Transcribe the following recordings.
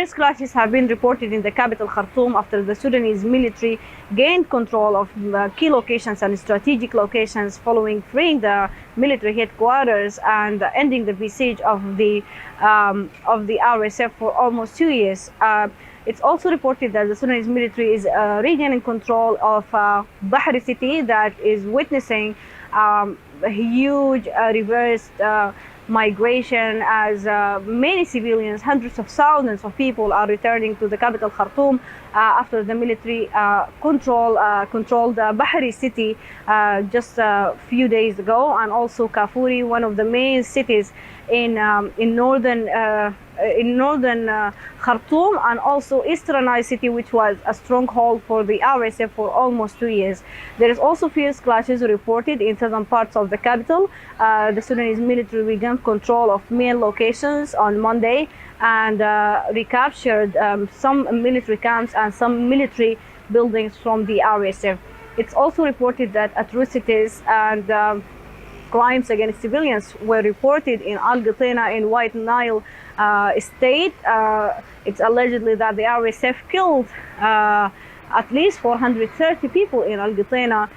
fierce clashes have been reported in the capital Khartoum after the Sudanese military gained control of key locations and strategic locations following freeing the military headquarters and ending the besiege of the RSF for almost 2 years. It's also reported that the Sudanese military is regaining control of Bahri city that is witnessing a huge reversed migration as many civilians, hundreds of thousands of people are returning to the capital Khartoum after the military controlled Bahri city just a few days ago, and also Kafuri, one of the main cities in northern Khartoum, and also Eastern Nile city, which was a stronghold for the RSF for almost 2 years. There is also fierce clashes reported in southern parts of the capital. The Sudanese military regained control of main locations on Monday and recaptured some military camps and some military buildings from the RSF. It's also reported that atrocities and crimes against civilians were reported in Al Qitayna in White Nile state. It's allegedly that the RSF killed at least 430 people in Al Qitayna,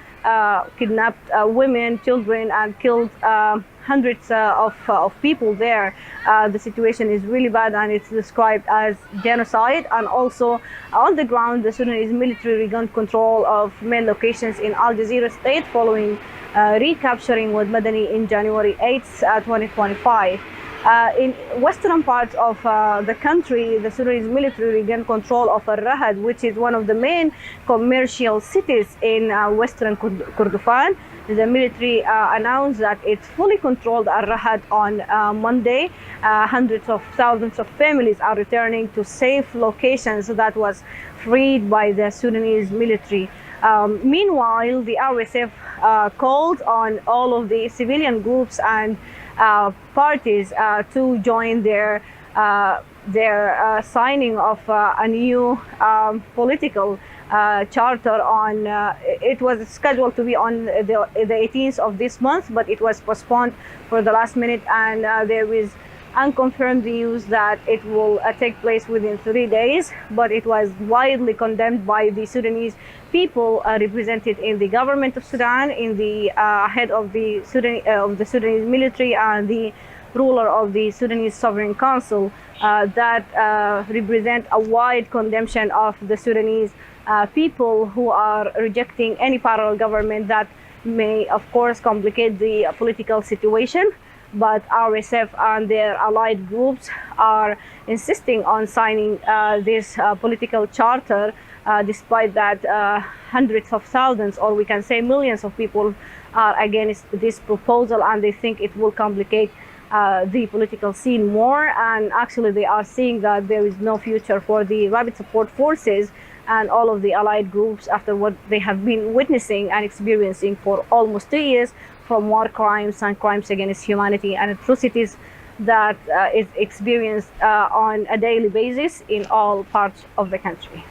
kidnapped women, children, and killed hundreds of people there. The situation is really bad and it's described as genocide. And also on the ground, the Sudanese military regained control of main locations in Al Jazeera state following recapturing Wad Madani in January 8th, 2025. In western parts of the country, the Sudanese military regained control of Al-Rahad, which is one of the main commercial cities in western Kordofan. The military announced that it fully controlled Al-Rahad on Monday. Hundreds of thousands of families are returning to safe locations that was freed by the Sudanese military. Meanwhile, the RSF called on all of the civilian groups and parties to join their signing of a new political charter on it was scheduled to be on the 18th of this month, but it was postponed for the last minute, and there is unconfirmed news that it will take place within 3 days, but it was widely condemned by the Sudanese people represented in the government of Sudan, in the head of the Sudanese military and the ruler of the Sudanese Sovereign Council that represent a wide condemnation of the Sudanese people who are rejecting any parallel government that may, of course, complicate the political situation. But RSF and their allied groups are insisting on signing this political charter, despite that hundreds of thousands, or we can say millions of people are against this proposal, and they think it will complicate the political scene more. And actually they are seeing that there is no future for the rapid support forces and all of the allied groups after what they have been witnessing and experiencing for almost 2 years from war crimes and crimes against humanity and atrocities that is experienced on a daily basis in all parts of the country.